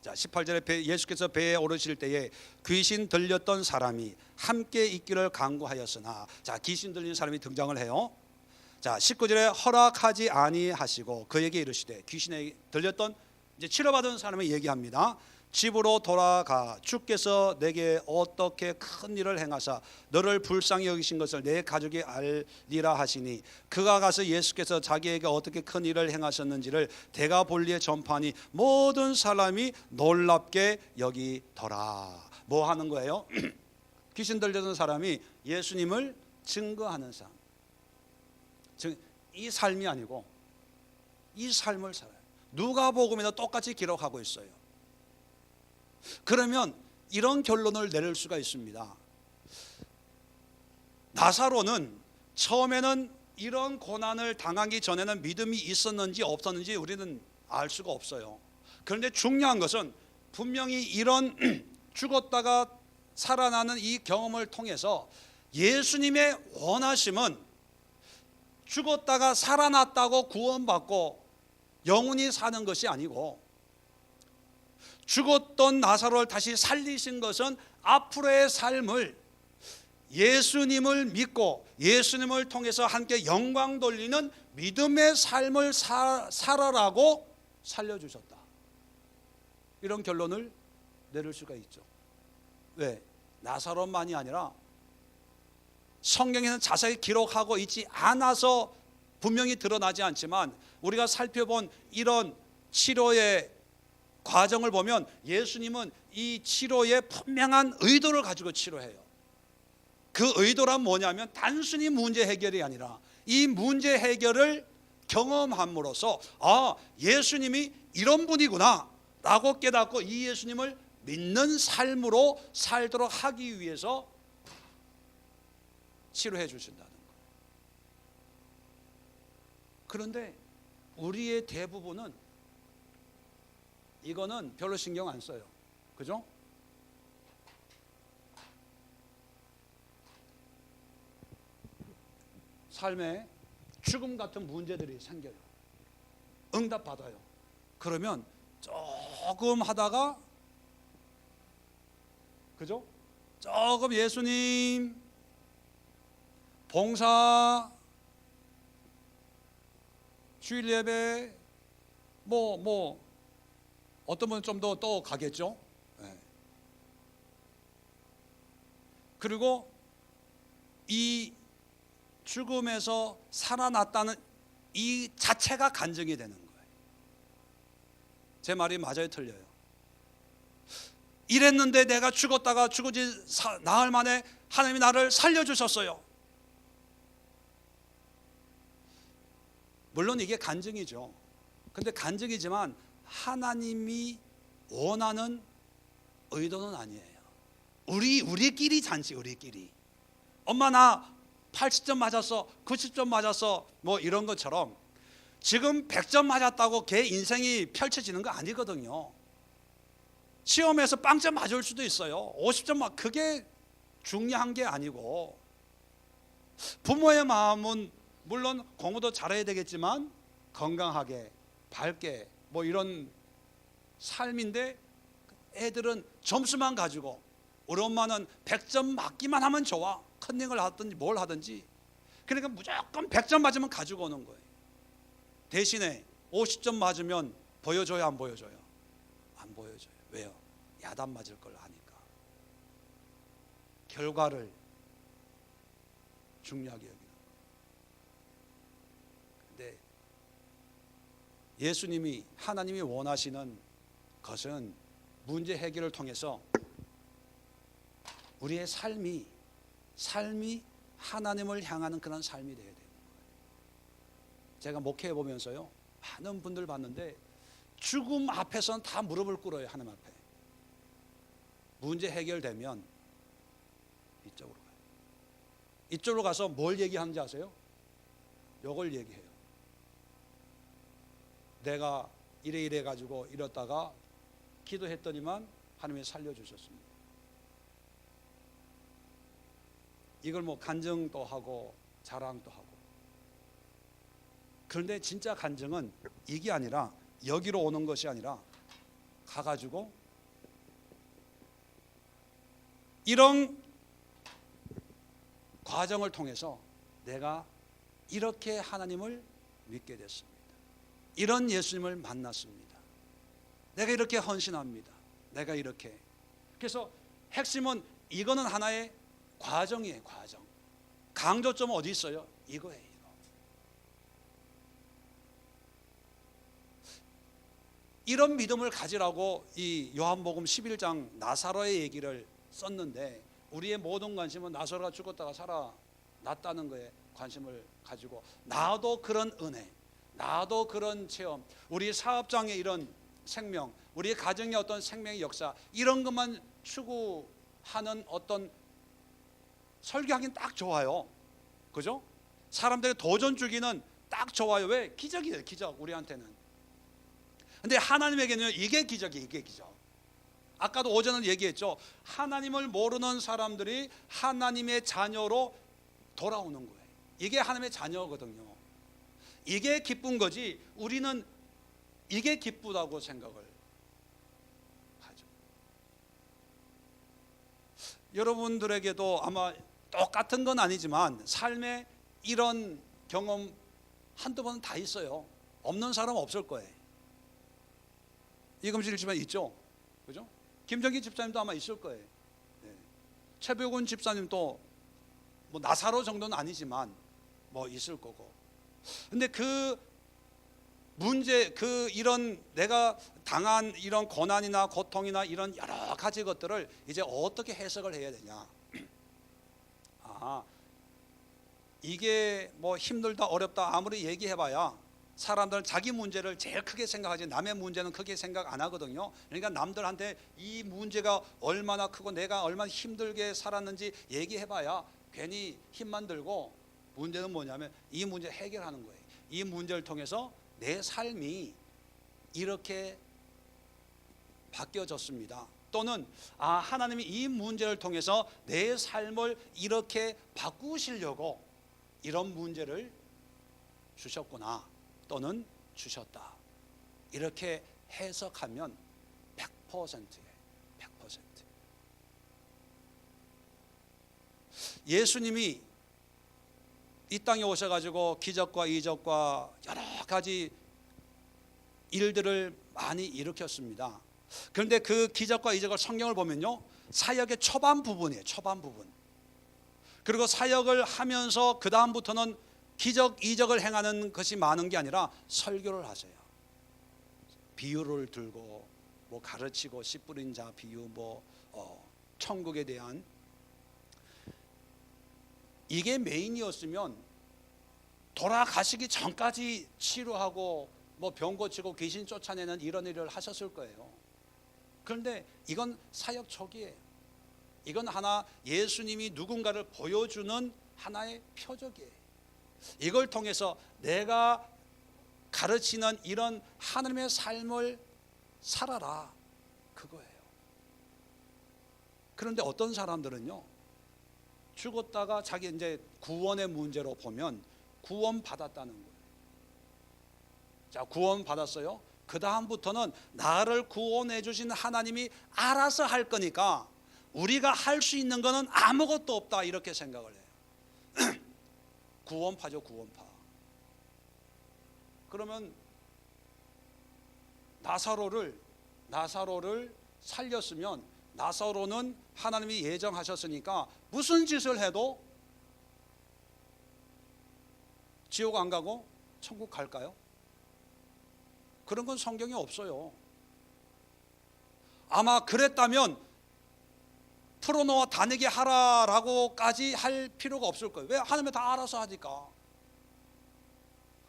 자, 18절에 예수께서 배에 오르실 때에 귀신 들렸던 사람이 함께 있기를 간구하였으나, 자, 귀신 들린 사람이 등장을 해요. 자, 19절에 허락하지 아니하시고 그에게 이르시되, 귀신에 들렸던 이제 치료받은 사람이 얘기합니다. 집으로 돌아가 주께서 내게 어떻게 큰 일을 행하사 너를 불쌍히 여기신 것을 내 가족이 알리라 하시니, 그가 가서 예수께서 자기에게 어떻게 큰 일을 행하셨는지를 데가볼리에 전파하니 모든 사람이 놀랍게 여기더라. 뭐 하는 거예요? 귀신 들렸던 사람이 예수님을 증거하는 삶. 즉, 이 삶이 아니고 이 삶을 살아요. 누가복음에도 똑같이 기록하고 있어요. 그러면 이런 결론을 내릴 수가 있습니다. 나사로는 처음에는 이런 고난을 당하기 전에는 믿음이 있었는지 없었는지 우리는 알 수가 없어요. 그런데 중요한 것은 분명히 이런 죽었다가 살아나는 이 경험을 통해서 예수님의 원하심은 죽었다가 살아났다고 구원받고 영원히 사는 것이 아니고, 죽었던 나사로를 다시 살리신 것은 앞으로의 삶을 예수님을 믿고 예수님을 통해서 함께 영광 돌리는 믿음의 삶을 살아라고 살려주셨다. 이런 결론을 내릴 수가 있죠. 왜? 나사로만이 아니라 성경에는 자세히 기록하고 있지 않아서 분명히 드러나지 않지만, 우리가 살펴본 이런 치료의 과정을 보면 예수님은 이 치료에 분명한 의도를 가지고 치료해요. 그 의도란 뭐냐면 단순히 문제 해결이 아니라 이 문제 해결을 경험함으로써 예수님이 이런 분이구나 라고 깨닫고 이 예수님을 믿는 삶으로 살도록 하기 위해서 치료해 주신다는 거예요. 그런데 우리의 대부분은 이거는 별로 신경 안 써요. 그죠? 삶에 죽음 같은 문제들이 생겨요. 응답 받아요. 그러면 조금 하다가, 그죠? 조금 예수님 봉사, 주일 예배, 어떤 분은 좀 더 또 가겠죠. 네. 그리고 이 죽음에서 살아났다는 이 자체가 간증이 되는 거예요. 제 말이 맞아요, 틀려요? 이랬는데 내가 죽었다가 죽어지 나흘 만에 하나님이 나를 살려주셨어요. 물론 이게 간증이죠. 근데 간증이지만 하나님이 원하는 의도는 아니에요. 우리끼리 잔치, 우리끼리. 엄마 나 80점 맞았어, 90점 맞았어, 뭐 이런 것처럼 지금 100점 맞았다고 걔 인생이 펼쳐지는 거 아니거든요. 시험에서 빵점 맞을 수도 있어요. 50점 그게 중요한 게 아니고, 부모의 마음은 물론 공부도 잘해야 되겠지만 건강하게 밝게 뭐 이런 삶인데, 애들은 점수만 가지고 우리 엄마는 100점 맞기만 하면 좋아. 컨닝을 하든지 뭘 하든지. 그러니까 무조건 100점 맞으면 가지고 오는 거예요. 대신에 50점 맞으면 보여줘요, 안 보여줘요? 안 보여줘요. 왜요? 야단 맞을 걸 아니까. 결과를 중요하게 여기는 거예요. 근데 예수님이, 하나님이 원하시는 것은 문제 해결을 통해서 우리의 삶이 하나님을 향하는 그런 삶이 되어야 되는 거예요. 제가 목회해 보면서요, 많은 분들 봤는데 죽음 앞에서는 다 무릎을 꿇어요. 하나님 앞에. 문제 해결되면 이쪽으로 가요. 이쪽으로 가서 뭘 얘기하는지 아세요? 이걸 얘기해요. 내가 이래 가지고 이렇다가 기도했더니만 하나님이 살려주셨습니다. 이걸 뭐 간증도 하고 자랑도 하고. 그런데 진짜 간증은 이게 아니라, 여기로 오는 것이 아니라 가가지고 이런 과정을 통해서 내가 이렇게 하나님을 믿게 됐습니다. 이런 예수님을 만났습니다. 내가 이렇게 헌신합니다. 내가 이렇게. 그래서 핵심은 이거는 하나의 과정이에요. 과정. 강조점은 어디 있어요? 이거예요. 이거. 이런 믿음을 가지라고 이 요한복음 11장 나사로의 얘기를 썼는데, 우리의 모든 관심은 나사로가 죽었다가 살아났다는 거에 관심을 가지고, 나도 그런 은혜, 나도 그런 체험, 우리 사업장의 이런 생명, 우리의 가정의 어떤 생명의 역사, 이런 것만 추구하는 어떤 설교하기는 딱 좋아요. 그죠? 사람들의 도전 주기는 딱 좋아요. 왜? 기적이에요. 기적, 우리한테는. 근데 하나님에게는 이게 기적이에요. 이게 기적. 아까도 오전에 얘기했죠. 하나님을 모르는 사람들이 하나님의 자녀로 돌아오는 거예요. 이게 하나님의 자녀거든요. 이게 기쁜 거지, 우리는 이게 기쁘다고 생각을 하죠. 여러분들에게도 아마 똑같은 건 아니지만 삶에 이런 경험 한두 번은 다 있어요. 없는 사람 없을 거예요. 이금실 집안 있죠? 그죠? 김정기 집사님도 아마 있을 거예요. 네. 최백운 집사님도 뭐 나사로 정도는 아니지만 뭐 있을 거고. 근데 그 문제, 이런 내가 당한 이런 고난이나 고통이나 이런 여러 가지 것들을 이제 어떻게 해석을 해야 되냐. 이게 뭐 힘들다 어렵다 아무리 얘기해봐야 사람들은 자기 문제를 제일 크게 생각하지 남의 문제는 크게 생각 안 하거든요. 그러니까 남들한테 이 문제가 얼마나 크고 내가 얼마나 힘들게 살았는지 얘기해봐야 괜히 힘만 들고, 문제는 뭐냐면 이 문제 해결하는 거예요. 이 문제를 통해서 내 삶이 이렇게 바뀌어졌습니다. 또는 하나님이 이 문제를 통해서 내 삶을 이렇게 바꾸시려고 이런 문제를 주셨구나, 또는 주셨다. 이렇게 해석하면 100%예요. 100%. 예수님이 이 땅에 오셔가지고 기적과 이적과 여러 가지 일들을 많이 일으켰습니다. 그런데 그 기적과 이적을 성경을 보면요, 사역의 초반 부분이에요. 초반 부분. 그리고 사역을 하면서 그 다음부터는 기적 이적을 행하는 것이 많은 게 아니라 설교를 하세요. 비유를 들고 뭐 가르치고, 씨 뿌린 자 비유, 뭐 천국에 대한, 이게 메인이었으면 돌아가시기 전까지 치료하고 뭐 병 고치고 귀신 쫓아내는 이런 일을 하셨을 거예요. 그런데 이건 사역 초기예요. 이건 하나 예수님이 누군가를 보여주는 하나의 표적이에요. 이걸 통해서 내가 가르치는 이런 하나님의 삶을 살아라, 그거예요. 그런데 어떤 사람들은요, 죽었다가 자기 이제 구원의 문제로 보면 구원 받았다는 거예요. 자, 구원 받았어요. 그 다음부터는 나를 구원해 주신 하나님이 알아서 할 거니까 우리가 할 수 있는 거는 아무것도 없다, 이렇게 생각을 해요. 구원파죠, 구원파. 그러면 나사로를 살렸으면 나사로는 하나님이 예정하셨으니까 무슨 짓을 해도 지옥 안 가고 천국 갈까요? 그런 건 성경에 없어요. 아마 그랬다면 풀어놓아 다니게 하라라고까지 할 필요가 없을 거예요. 왜? 하나님이 다 알아서 하니까.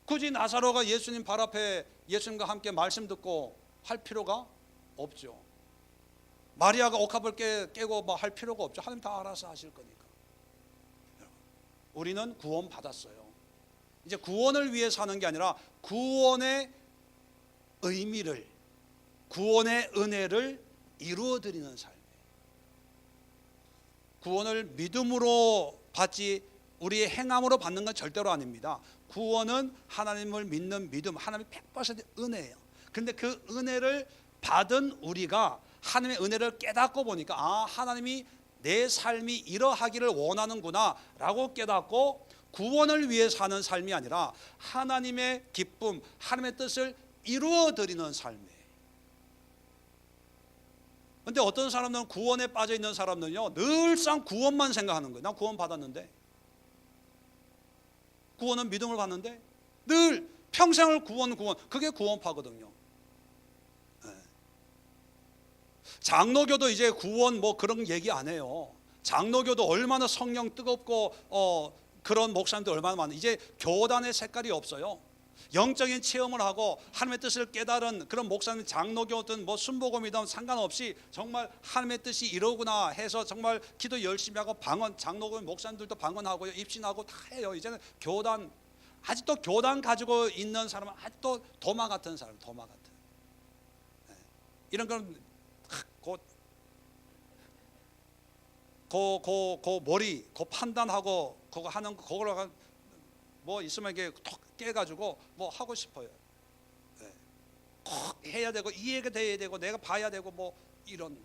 굳이 나사로가 예수님 발 앞에 예수님과 함께 말씀 듣고 할 필요가 없죠. 마리아가 옥합을 깨고 뭐 할 필요가 없죠. 하나님 다 알아서 하실 거니까. 우리는 구원 받았어요. 이제 구원을 위해 사는 게 아니라 구원의 의미를, 구원의 은혜를 이루어드리는 삶이에요. 구원을 믿음으로 받지 우리의 행함으로 받는 건 절대로 아닙니다. 구원은 하나님을 믿는 믿음, 하나님의 100% 은혜예요. 그런데 그 은혜를 받은 우리가 하나님의 은혜를 깨닫고 보니까, 아, 하나님이 내 삶이 이러하기를 원하는구나 라고 깨닫고 구원을 위해 사는 삶이 아니라 하나님의 기쁨, 하나님의 뜻을 이루어드리는 삶이에요. 그런데 어떤 사람들은, 구원에 빠져 있는 사람들은요, 늘상 구원만 생각하는 거예요. 난 구원 받았는데, 구원은 믿음을 받는데, 늘 평생을 구원, 그게 구원파거든요. 네. 장로교도 이제 구원 뭐 그런 얘기 안 해요. 장로교도 얼마나 성령 뜨겁고 그런 목사님들 얼마나 많아요. 이제 교단의 색깔이 없어요. 영적인 체험을 하고 하나님의 뜻을 깨달은 그런 목사님, 장로교든 뭐 순복음이든 상관없이 정말 하나님의 뜻이 이러구나 해서 정말 기도 열심히 하고 방언, 장로교 목사님들도 방언하고 입신하고 다 해요. 이제는 교단, 아직도 교단 가지고 있는 사람은 아직도 도마 같은 사람, 도마 같은. 네. 이런 건 그 머리, 그 판단하고 그거 하는 거, 그걸로 뭐 있으면 이게 톡 깨가지고 뭐 하고 싶어요. 네. 꼭 해야 되고 이해가 돼야 되고 내가 봐야 되고 뭐 이런.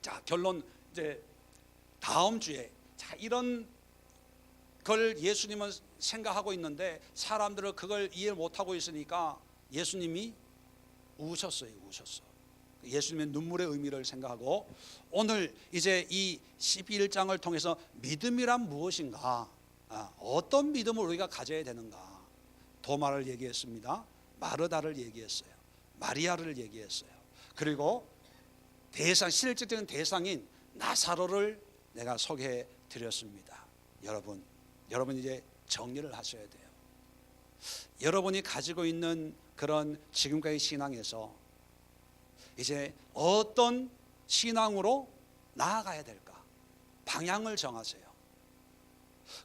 자, 결론 이제 다음 주에 자, 이런 걸 예수님은 생각하고 있는데 사람들은 그걸 이해 못하고 있으니까 예수님이 우셨어요. 예수님의 눈물의 의미를 생각하고 오늘 이제 이 11장을 통해서 믿음이란 무엇인가, 어떤 믿음을 우리가 가져야 되는가, 도마를 얘기했습니다. 마르다를 얘기했어요. 마리아를 얘기했어요. 그리고 대상, 실질적인 대상인 나사로를 내가 소개해 드렸습니다. 여러분 이제 정리를 하셔야 돼요. 여러분이 가지고 있는 그런 지금까지 신앙에서 이제 어떤 신앙으로 나아가야 될까, 방향을 정하세요.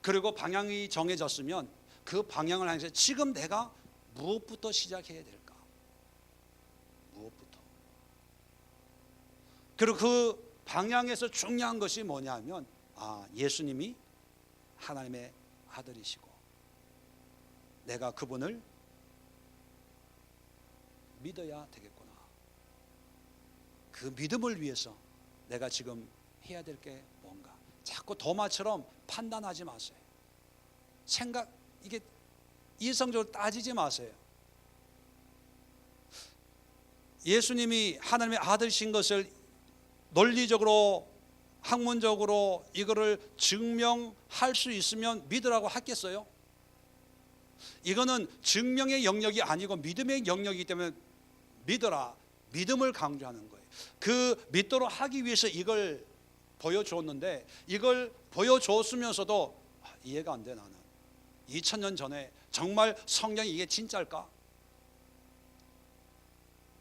그리고 방향이 정해졌으면 그 방향을 향해서 지금 내가 무엇부터 시작해야 될까, 무엇부터. 그리고 그 방향에서 중요한 것이 뭐냐면, 예수님이 하나님의 아들이시고 내가 그분을 믿어야 되겠구나. 그 믿음을 위해서 내가 지금 해야 될 게 뭔가. 자꾸 도마처럼 판단하지 마세요. 이게 이성적으로 따지지 마세요. 예수님이 하나님의 아들이신 것을 논리적으로, 학문적으로 이거를 증명할 수 있으면 믿으라고 하겠어요? 이거는 증명의 영역이 아니고 믿음의 영역이기 때문에 믿어라, 믿음을 강조하는 거예요. 그 믿도록 하기 위해서 이걸 보여줬는데, 이걸 보여줬으면서도 이해가 안 돼. 나는 2000년 전에 정말 성경이 이게 진짜일까?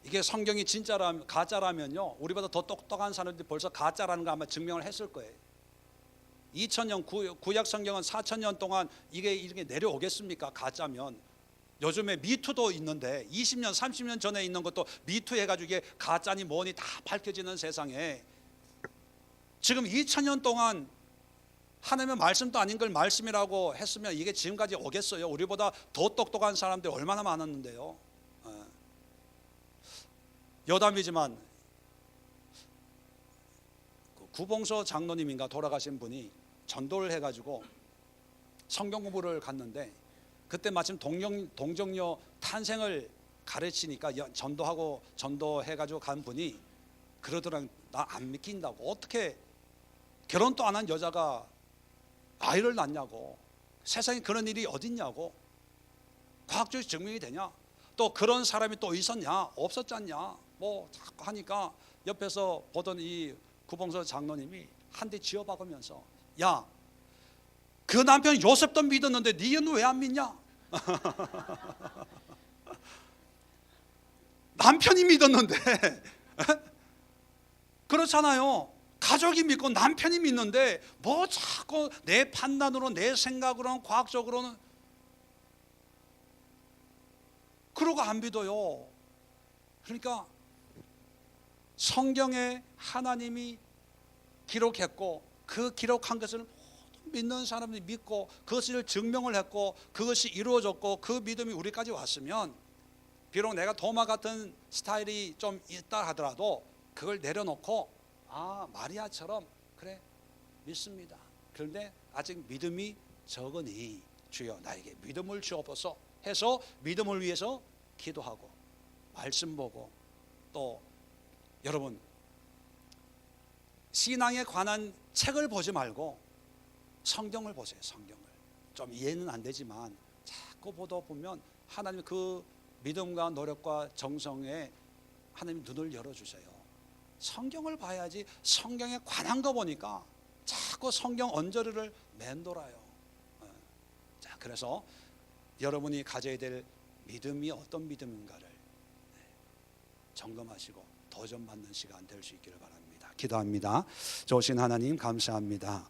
이게 성경이 진짜라면, 가짜라면요, 우리보다 더 똑똑한 사람들이 벌써 가짜라는 거 아마 증명을 했을 거예요. 2000년 구약 성경은 4000년 동안 이게 내려오겠습니까? 가짜면. 요즘에 미투도 있는데 20년 30년 전에 있는 것도 미투 해가지고 이게 가짜니 뭐니 다 밝혀지는 세상에 지금 2000년 동안 하나님의 말씀도 아닌 걸 말씀이라고 했으면 이게 지금까지 오겠어요? 우리보다 더 똑똑한 사람들이 얼마나 많았는데요. 여담이지만 구봉서 장로님인가 돌아가신 분이 전도를 해가지고 성경 공부를 갔는데 그때 마침 동정녀 탄생을 가르치니까 전도하고 전도해가지고 간 분이 그러더라고요. 나 안 믿긴다고. 어떻게 결혼도 안 한 여자가 아이를 낳냐고. 세상에 그런 일이 어딨냐고. 과학적으로 증명이 되냐. 또 그런 사람이 또 있었냐. 없었잖냐. 뭐 자꾸 하니까 옆에서 보던 이 구봉서 장로님이 한 대 쥐어박으면서 야, 그 남편 요셉도 믿었는데 니는 왜 안 믿냐? 남편이 믿었는데 그렇잖아요. 가족이 믿고 남편이 믿는데 뭐 자꾸 내 판단으로 내 생각으로는 과학적으로는 그러고 안 믿어요. 그러니까 성경에 하나님이 기록했고 그 기록한 것을 믿는 사람들이 믿고 그것을 증명을 했고 그것이 이루어졌고 그 믿음이 우리까지 왔으면 비록 내가 도마 같은 스타일이 좀 있다 하더라도 그걸 내려놓고 마리아처럼 그래 믿습니다. 그런데 아직 믿음이 적으니 주여 나에게 믿음을 주옵소서 해서 믿음을 위해서 기도하고 말씀 보고 또 여러분 신앙에 관한 책을 보지 말고 성경을 보세요. 성경을 좀 이해는 안 되지만 자꾸 보다 보면 하나님 그 믿음과 노력과 정성에 하나님 눈을 열어주세요. 성경을 봐야지 성경에 관한 거 보니까 자꾸 성경 언저리를 맴돌아요. 자, 그래서 여러분이 가져야 될 믿음이 어떤 믿음인가를 점검하시고 도전받는 시간 될 수 있기를 바랍니다. 기도합니다. 좋으신 하나님 감사합니다.